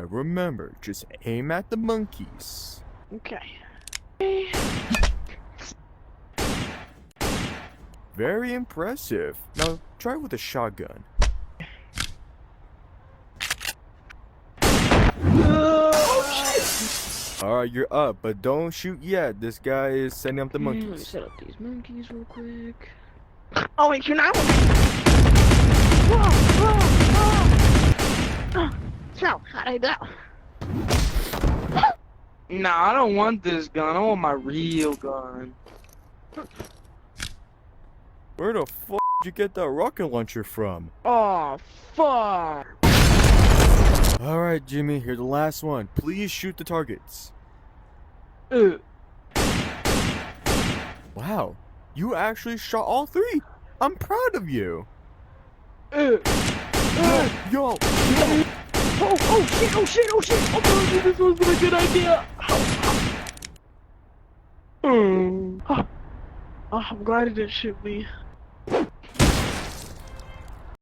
Yeah, remember, just aim at the monkeys. Okay. Very impressive. Now, try with a shotgun. Alright, you're up, but don't shoot yet. This guy is setting up the Let me monkeys. set up these monkeys real quick. Oh wait, you're not. So, how'd I go? Nah, I don't want this gun. I want my real gun. Where the fuck did you get that rocket launcher from? Oh, fuck. Alright, Jimmy, here's the last one. Please shoot the targets. Wow, you actually shot all three. I'm proud of you. Yo. Oh shit, oh shit, oh shit. Oh, this wasn't a good idea. Oh, I'm glad it didn't shoot me.